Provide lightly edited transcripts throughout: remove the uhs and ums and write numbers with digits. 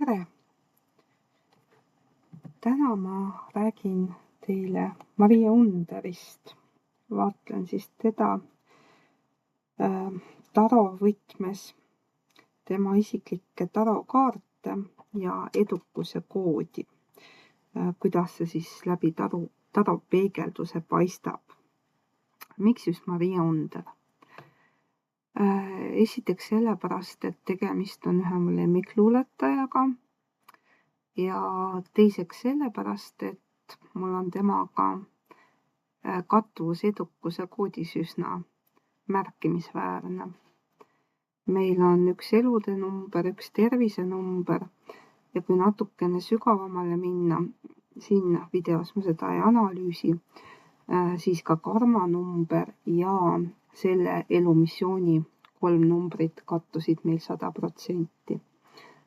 tere! Täna ma räägin teile Maria Underist. Vaatlen siis teda tarovõtmes, tema isiklikke tarokaarte ja edukuse koodi, kuidas see siis läbi taropeegelduse paistab. Miks just Maria Under? Esiteks sellepärast, et tegemist on ühe mu lemmikluuletajaga ja teiseks sellepärast, et mul on temaga kattuvus edukuse koodis üsna märkimisväärne. Meil on üks elude number, üks tervise number ja kui natukene sügavamale minna, siin videos ma seda ei analüüsi, siis ka karma number ja selle elumissiooni 3 numbrit kattusid meil 100%.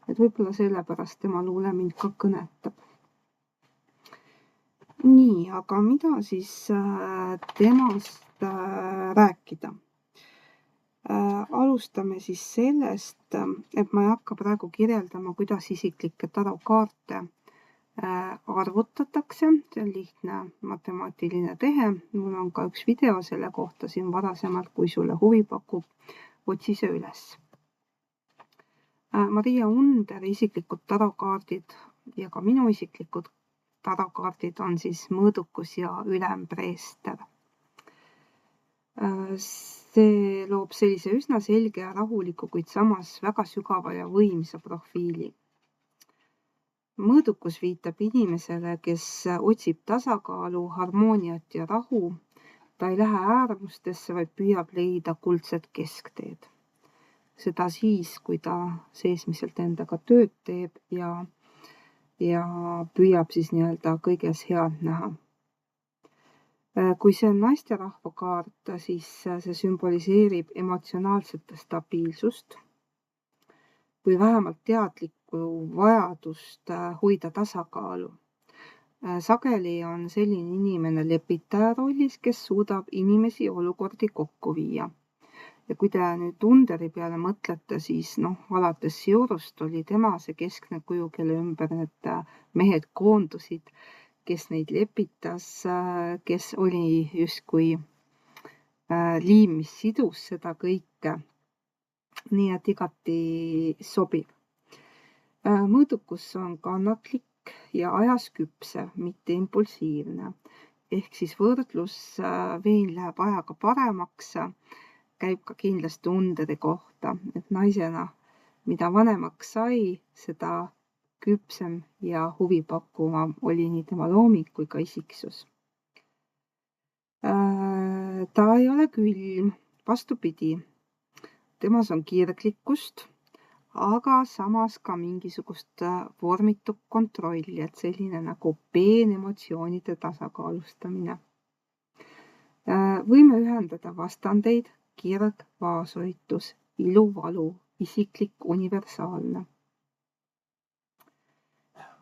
Et võib-olla sellepärast tema luule mind ka kõnetab. Nii, aga mida siis temast rääkida? Alustame siis sellest, et ma ei hakka praegu kirjeldama, kuidas isiklikke tarokaarte arvutatakse. See on lihtne matemaatiline tehe. Mul on ka üks video selle kohta siin varasemalt, kui sulle huvi pakub, otsi see üles. Maria Under isiklikud tarokaardid ja ka minu isiklikud tarokaardid on siis mõõdukus ja ülempreester. See loob sellise üsna selge ja rahuliku, kuid samas väga sügava ja võimsa profiili. Mõõdukus viitab inimesele, kes otsib tasakaalu, harmooniat ja rahu. Ta ei lähe äärmustesse, vaid püüab leida kuldset keskteed. Seda siis, kui ta seesmiselt endaga tööd teeb ja püüab siis nii-öelda kõiges head näha. Kui see on naisterahva kaart, siis see sümboliseerib emotsionaalset stabiilsust või vähemalt teadlikku vajadust hoida tasakaalu. Sageli on selline inimene lepitaja rollis, kes suudab inimesi olukordi kokku viia. Ja kui te nüüd Underi peale mõtlete, siis alates Siurust oli tema see keskne kuju, kelle ümber need mehed koondusid, kes neid lepitas, kes oli justkui liim, mis sidus seda kõike. Nii et igati sobib. Mõõdukus on kannatlik ja ajas küpsev, mitte impulsiivne. Ehk siis võrdlus vein läheb ajaga paremaks, käib ka kindlasti Underi kohta, et naisena, mida vanemaks sai, seda küpsem ja huvipakkuvam oli nii tema looming kui ka isiksus. Ta ei ole külm, vastupidi. Temas on kirglikkust, aga samas ka mingisugust vormitut kontrolli, et selline nagu peenemotsioonide tasakaalustamine. Võime ühendada vastandeid, kirg, vaoshoitus, ilu, valu, isiklik, universaalne.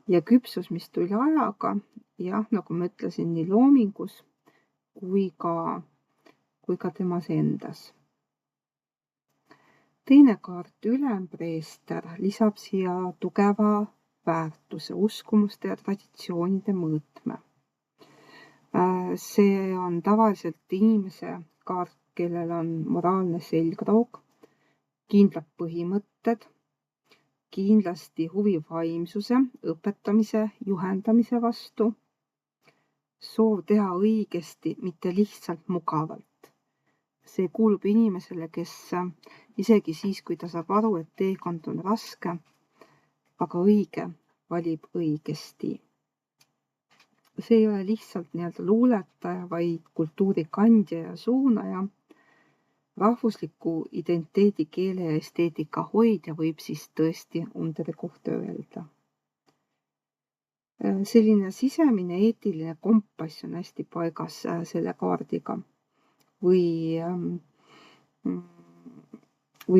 Ja küpsus, mis tuli ajaga, jah, nagu ma ütlesin, nii loomingus kui ka temas endas. Teine kaart, ülempreester, lisab siia tugeva väärtuse, uskumuste ja traditsioonide mõõtme. See on tavaliselt inimese kaart, kellel on moraalne selgroog, kindlad põhimõtted, kindlasti huvi vaimsuse, õpetamise, juhendamise vastu, soov teha õigesti, mitte lihtsalt mugavalt. See kuulub inimesele, kes isegi siis, kui ta saab aru, et teekond on raske, aga õige valib õigesti. See ei ole lihtsalt nii-öelda luuletaja, vaid kultuuri kandja ja suunaja, rahvusliku identiteedi, keele ja esteetika hoidja võib siis tõesti Underi kohta öelda. Selline sisemine eetiline kompass on hästi paigas selle kaardiga või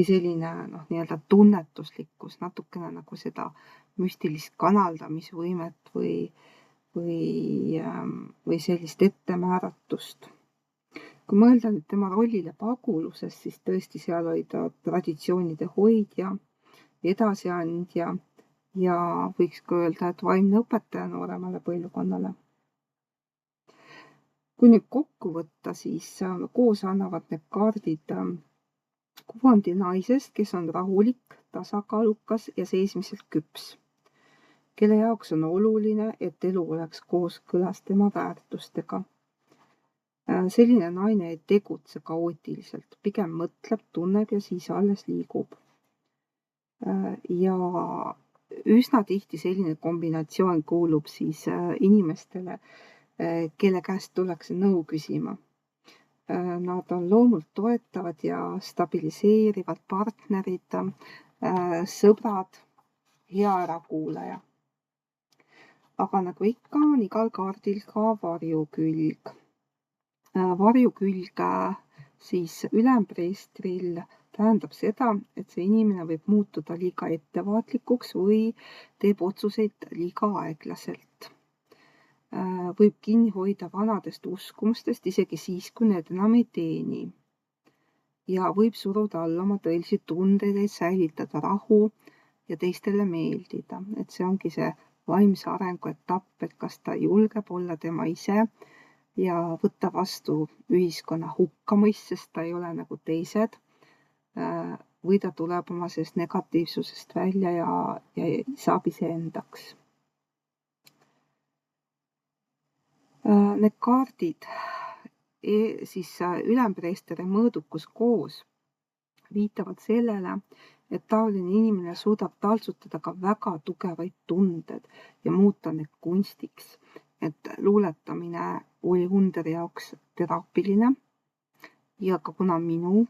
selline nii-öelda tunnetuslikkus, natukene nagu seda müstilist kanaldamisvõimet või sellist ettemääratust. Kui mõelda nüüd tema rollile paguluses, siis tõesti seal oli ta traditsioonide hoidja, edasiandja, ja võiks ka öelda, et vaimne õpetaja nooremale põlvkonnale. Kui nüüd kokku võtta, siis koos annavad need kaardid kuvandi naisest, kes on rahulik, tasakaalukas ja seesmiselt küps, kelle jaoks on oluline, et elu oleks kooskõlas tema väärtustega. Selline naine ei tegutse kaootiliselt, pigem mõtleb, tunneb ja siis alles liigub. Ja üsna tihti selline kombinatsioon kuulub siis inimestele, kelle käest tullakse nõu küsima. Nad on loomult toetavad ja stabiliseerivad partnerid, sõbrad, hea ärakuulaja. Aga nagu ikka, on igal kaardil ka varjukülg. Varjukülg siis ülempreestril tähendab seda, et see inimene võib muutuda liiga ettevaatlikuks või teeb otsuseid liiga aeglaselt. Võib kinni hoida vanadest uskumustest isegi siis, kui need enam ei teeni. Ja võib suruda alla oma tõelisi tundeid, et säilitada rahu ja teistele meeldida. Et see ongi see vaimse arengu etapp, et kas ta julgeb olla tema ise ja võtta vastu ühiskonna hukkamõist, sest ta ei ole nagu teised, või ta tuleb oma sellest negatiivsusest välja ja saab iseendaks. Need kaardid siis ülempreesteri mõõdukus koos viitavad sellele, et taoline inimene suudab taltsutada ka väga tugevaid tunded ja muuta need kunstiks. Et luuletamine oli Underi jaoks teraapiline ja ka kuna minu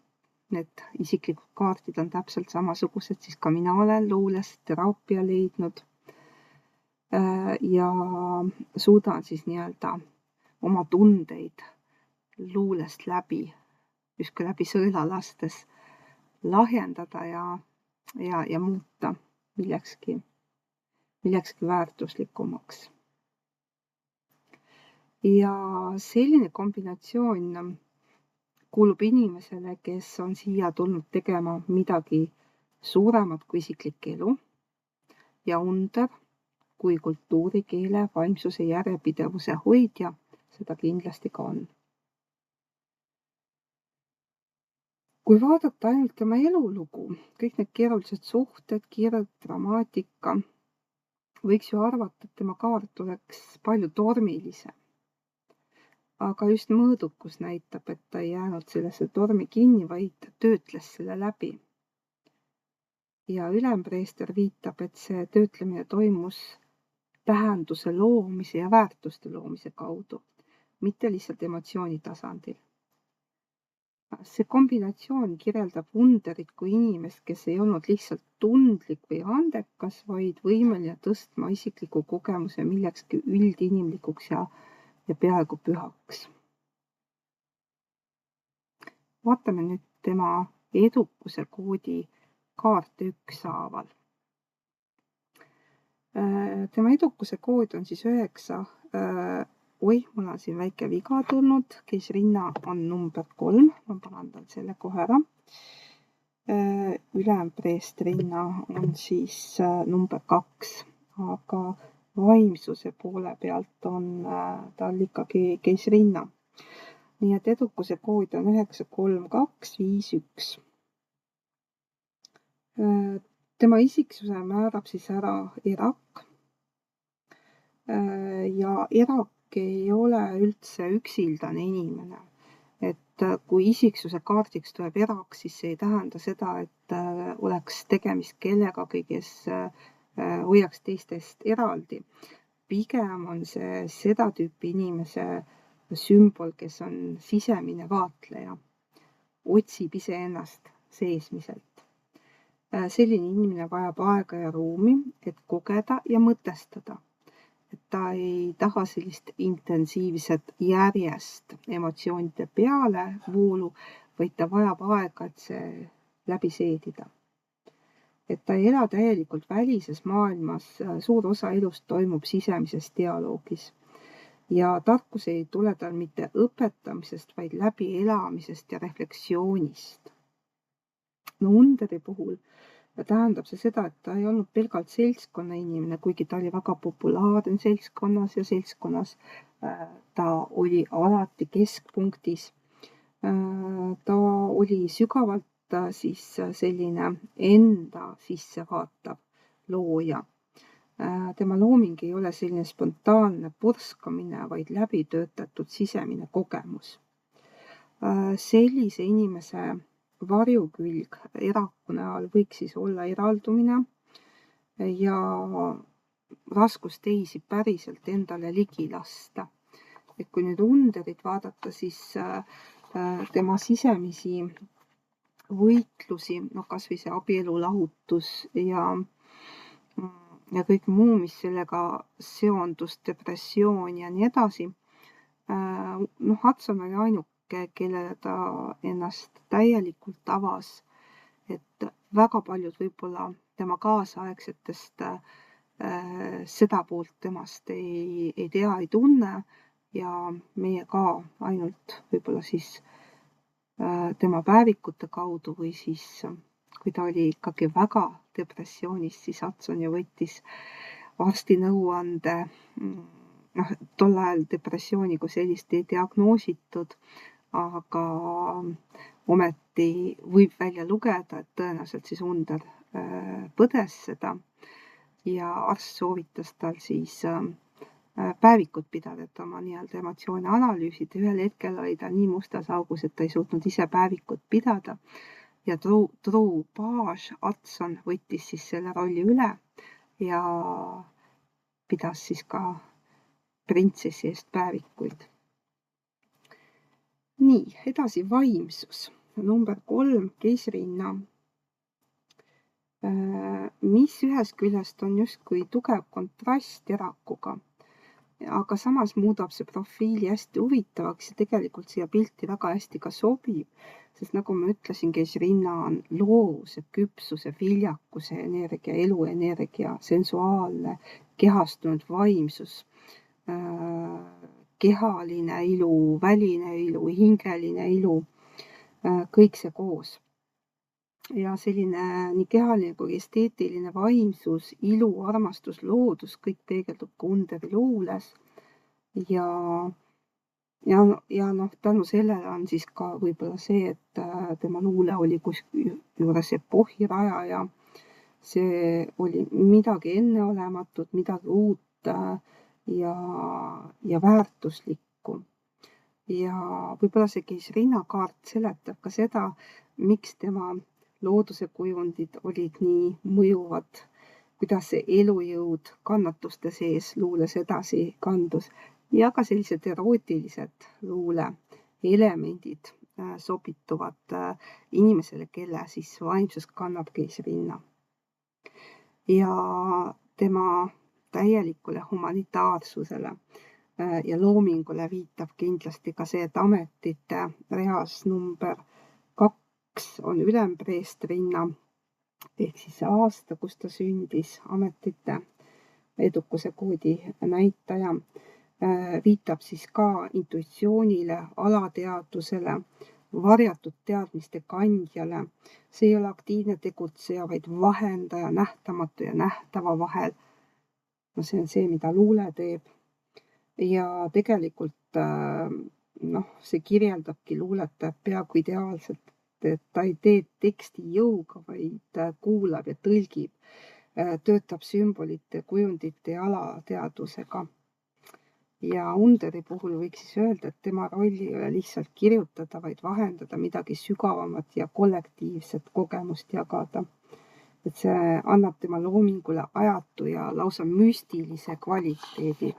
need isiklikud kaardid on täpselt samasugused, siis ka mina olen luules teraapia leidnud ja suudan siis nii-öelda oma tundeid luulest läbi, justkui läbi sõela lastes lahjendada ja muuta millekski väärtuslikumaks. Ja selline kombinatsioon kuulub inimesele, kes on siia tulnud tegema midagi suuremat kui isiklik elu ja Under kui kultuuri, keele, vaimsuse järjepidevuse hoidja seda kindlasti ka on. Kui vaadata ainult tema elulugu, kõik need keerulised suhted, kirg, dramaatika, võiks ju arvata, et tema kaart oleks palju tormilisem. Aga just mõõdukus näitab, et ta ei jäänud sellesse tormi kinni, vaid töötles selle läbi. Ja ülempreester viitab, et see töötlemine toimus tähenduse loomise ja väärtuste loomise kaudu, mitte lihtsalt emotsiooni tasandil. See kombinatsioon kirjeldab Underit kui inimest, kes ei olnud lihtsalt tundlik või andekas, vaid võimeline tõstma isikliku kogemuse millekski üldinimlikuks ja peaaegu pühaks. Vaatame nüüd tema edukuse koodi kaarte ükshaaval. Tema edukuse kood on siis 9. Mul on siin väike viga tulnud, keisrinna on number 3, ma parandan selle kohe ära. Ülempreestrinna on siis number 2, aga vaimsuse poole pealt on tal ikkagi keisrinna. Nii et edukuse kood on 93251. Tema isiksuse määrab siis ära erak. Ja erak ei ole üldse üksildane inimene. Et kui isiksuse kaardiks tuleb erak, siis see ei tähenda seda, et oleks tegemist kellegagi, kes hoiaks teistest eraldi. Pigem on see seda tüüpi inimese sümbol, kes on sisemine vaatleja, otsib iseennast seesmiselt. Selline inimene vajab aega ja ruumi, et kogeda ja mõtestada. Et ta ei taha sellist intensiivset järjest emotsioonide peale voolu, vaid ta vajab aega, et see läbi seedida. Et ta ei ela täielikult välises maailmas, suur osa elust toimub sisemises dialoogis. Ja tarkus ei tule tal mitte õpetamisest, vaid läbi elamisest ja refleksioonist. No Underi puhul tähendab see seda, et ta ei olnud pelgalt seltskonna inimene, kuigi ta oli väga populaarne seltskonnas ja seltskonnas ta oli alati keskpunktis. Ta oli sügavalt siis selline enda sissevaatav looja. Tema looming ei ole selline spontaanne purskamine, vaid läbitöötatud sisemine kogemus. Sellise inimese varjukülg eraku näol võiks siis olla eraldumine ja raskus teisi päriselt endale ligi lasta. Et kui nüüd Underit vaadata, siis tema sisemisi võitlusi, kas või see abielulahutus ja kõik muu, mis sellega seondus, depressioon ja nii edasi. Hudson oli ainuke, kellele ta ennast täielikult avas, et väga paljud võib-olla tema kaasaegsetest seda poolt temast ei tea, ei tunne ja meie ka ainult võib-olla siis tema päevikute kaudu või siis kui ta oli ikkagi väga depressioonis, siis Hudson ju võttis arsti nõuande. Tol ajal depressiooni kui sellist ei diagnoositud, aga ometi võib välja lugeda, et tõenäoliselt siis Under põdes seda ja arst soovitas tal siis päevikut pidada, et oma nii-öelda emotsioone analüüsida. Ühel hetkel oli ta nii mustas augus, et ta ei suutnud ise päevikut pidada ja Drew Page Hudson võttis siis selle rolli üle ja pidas siis ka printsessi eest päevikuid. Nii, edasi vaimsus. Number 3, keisrinna. Mis ühest küljest on justkui tugev kontrast erakuga, aga samas muudab see profiili hästi huvitavaks ja tegelikult siia pilti väga hästi ka sobib, sest nagu ma ütlesin, keisrinna on loovuse, küpsuse, viljakuse energia, eluenergia, sensuaalne, kehastunud vaimsus, kehaline ilu, väline ilu, hingeline ilu, kõik see koos. Ja selline nii kehaline kui esteetiline vaimsus, ilu, armastus, loodus, kõik peegeldub ka Underi luules. Ja tänu sellele on siis ka võib-olla see, et tema luule oli juures epohirajaja. See oli midagi enneolematut, midagi uut ja väärtuslikku. Ja võib-olla see keisrinna kaart seletab ka seda, miks tema looduse kujundid olid nii mõjuvad, kuidas see elujõud kannatuste sees luules edasi kandus ja ka sellised erootilised luule elemendid sobituvad inimesele, kelle siis vaimsus kannab keisrinna. Ja tema täielikule humanitaarsusele ja loomingule viitab kindlasti ka see, et ametite reas number 2 on ülempreestrinna ehk siis see aasta, kus ta sündis, ametite edukuse koodi näitaja, viitab siis ka intuitsioonile, alateadvusele, varjatud teadmiste kandjale. See ei ole aktiivne tegutseja, vaid vahendaja nähtamatu ja nähtava vahel. See on see, mida luule teeb. Ja tegelikult see kirjeldabki luuletajat peaaegu ideaalselt, et ta ei tee teksti jõuga, vaid kuulab ja tõlgib, töötab sümbolite, kujundite ja alateadvusega. Ja Underi puhul võiks siis öelda, et tema roll ei ole lihtsalt kirjutada, vaid vahendada midagi sügavamat ja kollektiivset kogemust jagada. Et see annab tema loomingule ajatu ja lausa müstilise kvaliteedi.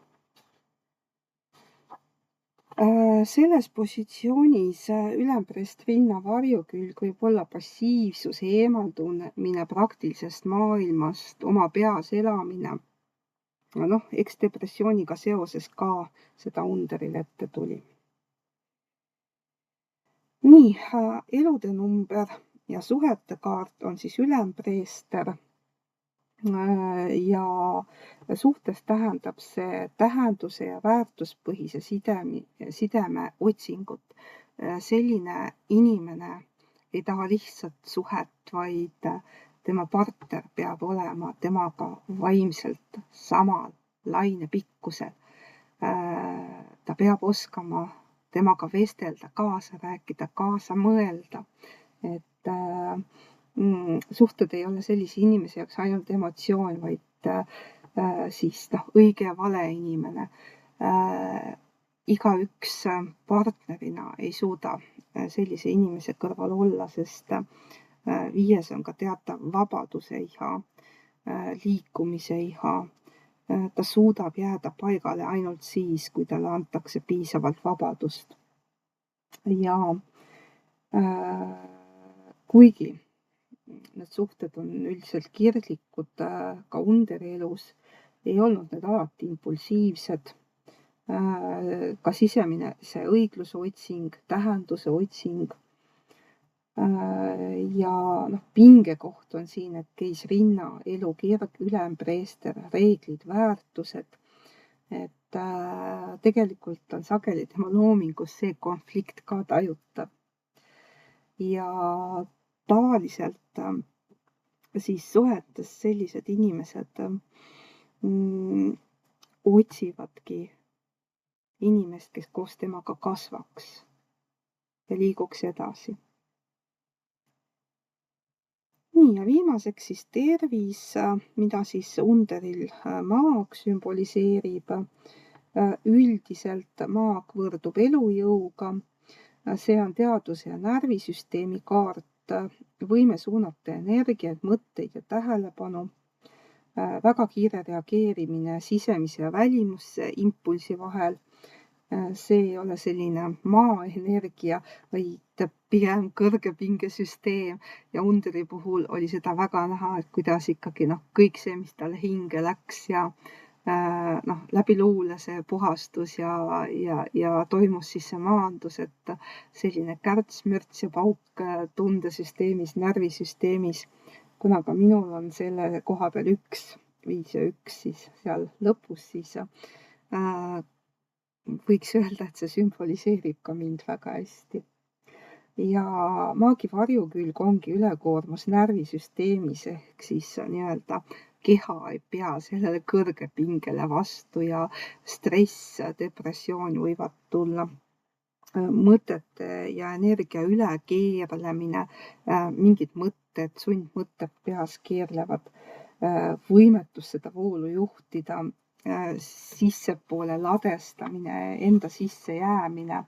Selles positsioonis ülempreestrinna varjukülg võib olla passiivsus, eemaldumine praktilisest maailmast, oma peas elamine. Eks depressiooniga seoses ka seda Underil ette tuli. Nii, elude number ja suhete kaart on siis ülempreester. Ja suhtes tähendab see tähenduse ja väärtuspõhise sideme otsingut. Selline inimene ei taha lihtsalt suhet, vaid tema partner peab olema temaga vaimselt samal lainepikkusel. Ta peab oskama temaga vestelda, kaasa rääkida, kaasa mõelda. Et suhted ei ole sellise inimese jaoks ainult emotsioon, vaid siis õige ja vale inimene. Igaüks partnerina ei suuda sellise inimese kõrval olla, sest 5 on ka teatav vabaduse iha, liikumise iha. Ta suudab jääda paigale ainult siis, kui talle antakse piisavalt vabadust. Ja kuigi need suhted on üldiselt kirglikud ka Underi elus, ei olnud need alati impulsiivsed. Ka sisemine see õigluse otsing, tähenduse otsing. Ja pingekoht on siin, et käis rinna, elukirg, ülempreester, reeglid, väärtused. Et tegelikult on sageli tema loomingus see konflikt ka tajutav. Ja tavaliselt siis suhetes sellised inimesed otsivadki inimest, kes koos temaga kasvaks ja liiguks edasi. Nii, ja viimaseks siis tervis, mida siis Underil maag sümboliseerib. Üldiselt maag võrdub elujõuga. See on teaduse ja närvisüsteemi kaart, võime suunata energiat, mõtteid ja tähelepanu. Väga kiire reageerimine sisemise ja välimuse impulsi vahel. See ei ole selline maaenergia, vaid pigem kõrgepingesüsteem ja Underi puhul oli seda väga näha, et kuidas ikkagi kõik see, mis talle hinge läks ja läbi luule see puhastus ja toimus siis see maandus, et selline kärts, mürts ja pauk tundesüsteemis, närvisüsteemis, kuna ka minul on selle koha peal 1, 5 ja 1 siis seal lõpus, siis võiks öelda, et see sümboliseerib ka mind väga hästi. Ja maagi varjukülg ongi ülekoormus närvisüsteemis, ehk siis nii-öelda keha ei pea sellele kõrgepingele vastu ja stress, depressioon võivad tulla. Mõtete ja energia ülekeerlemine, mingid mõtted, sundmõtted peas keerlevad, võimetus seda voolu juhtida, sissepoole ladestamine, enda sisse jäämine.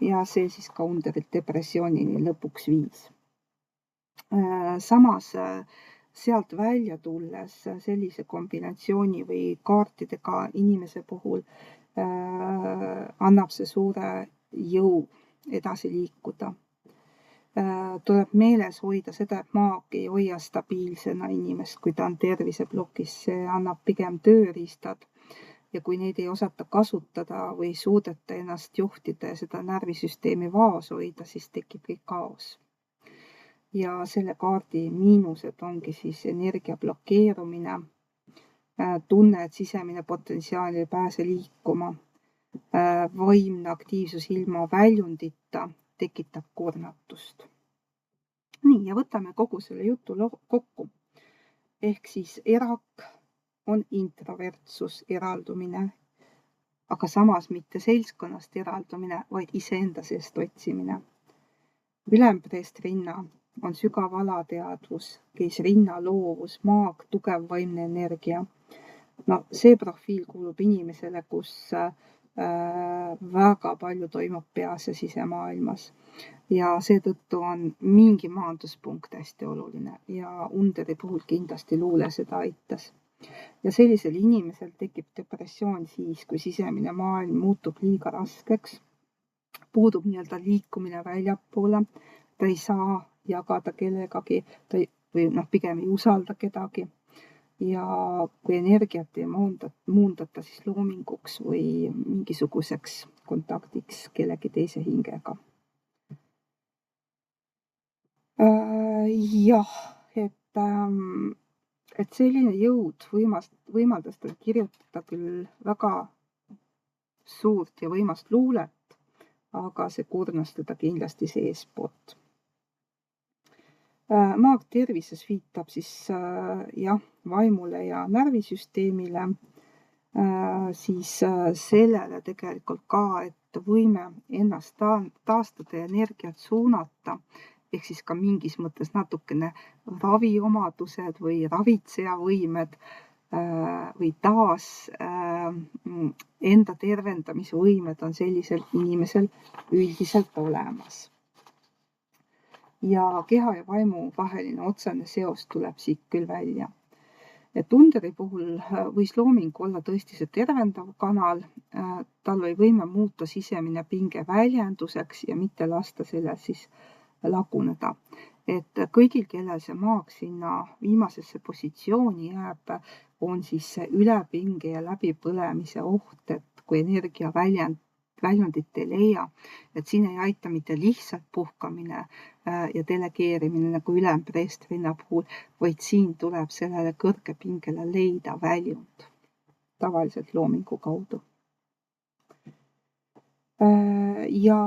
Ja see siis ka Underilt depressioonini lõpuks viis. Samas sealt välja tulles sellise kombinatsiooni või kaartidega inimese puhul annab see suure jõu edasi liikuda. Tuleb meeles hoida seda, et maag ei hoia stabiilsena inimest, kui ta on terviseplokis. See annab pigem tööriistad ja kui neid ei osata kasutada või suudeta ennast juhtida ja seda närvisüsteemi vaos hoida, siis tekib kõik kaos. Ja selle kaardi miinused ongi siis energia blokeerumine, tunne, et sisemine potentsiaal ei pääse liikuma, vaimne aktiivsus ilma väljundita tekitab kurnatust. Nii, ja võtame kogu selle jutu kokku. Ehk siis erak on introvertsus, eraldumine, aga samas mitte seltskonnast eraldumine, vaid iseenda seest otsimine. Ülempreestrinna on sügav alateadvus, keisrinna loovus, maag, tugev vaimne energia. See profiil kuulub inimesele, kus väga palju toimub peas ja sisemaailmas. Ja seetõttu on mingi maanduspunkt hästi oluline ja Underi puhul kindlasti luule seda aitas. Ja sellisel inimesel tekib depressioon siis, kui sisemine maailm muutub liiga raskeks, puudub nii-öelda liikumine väljapoole, ta ei saa jagada kellegagi, või pigem ei usalda kedagi. Ja kui energiat ei muundata siis loominguks või mingisuguseks kontaktiks kellegi teise hingega. Jah, et selline jõud võimaldas tal kirjutada küll väga suurt ja võimast luulet, aga see kurnas teda kindlasti seespoolt. Maag tervises viitab siis vaimule ja närvisüsteemile, siis sellele tegelikult ka, et võime ennast taastada ja energiat suunata, ehk siis ka mingis mõttes natukene raviomadused või ravitseja võimed või enda tervendamise võimed on sellisel inimesel üldiselt olemas. Ja keha ja vaimu vaheline otsene seos tuleb siit küll välja. Et Underi puhul võis looming olla tõesti see tervendav kanal, tal oli võime muuta sisemine pinge väljenduseks ja mitte lasta sellel siis laguneda. Et kõigil, kellel see maag sinna viimasesse positsiooni jääb, on siis see ülepinge ja läbipõlemise oht, et kui energia väljundit ei leia, et siin ei aita mitte lihtsalt puhkamine ja delegeerimine nagu ülempreestrinna puhul, vaid siin tuleb sellele kõrgepingele leida väljund, tavaliselt loomingu kaudu. Ja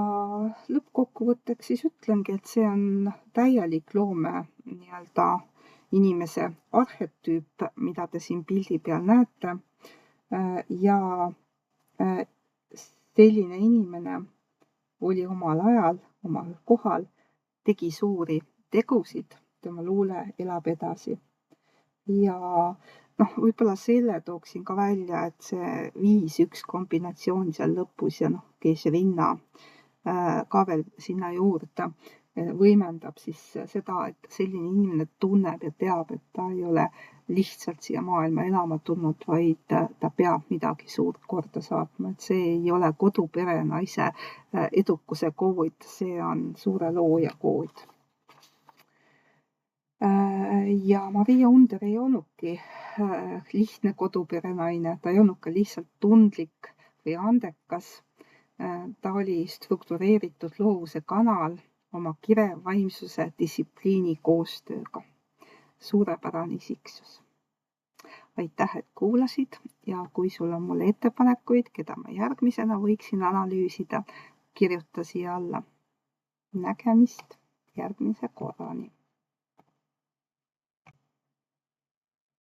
lõppkokkuvõtteks siis ütlengi, et see on täielik loome nii-öelda inimese arhetüüp, mida te siin pildi peal näete. Ja selline inimene oli omal ajal, omal kohal, tegi suuri tegusid, tema luule elab edasi. Ja võib-olla selle tooksin ka välja, et see 5-1 kombinatsioon seal lõpus ja keisrinna ka veel sinna juurde võimendab siis seda, et selline inimene tunneb ja teab, et ta ei ole lihtsalt siia maailma elama tulnud, vaid ta peab midagi suurt korda saatma, et see ei ole kodupere naise edukuse kood, see on suure looja kood. Ja Maria Under ei olnudki lihtne kodupere naine, ta ei olnud ka lihtsalt tundlik või andekas. Ta oli struktureeritud loovuse kanal oma kirev vaimsuse, distsipliini koostööga. Suurepärane isiksus. Aitäh, et kuulasid ja kui sul on mulle ettepanekuid, keda ma järgmisena võiksin analüüsida, kirjuta siia alla. Nägemist järgmise korrani.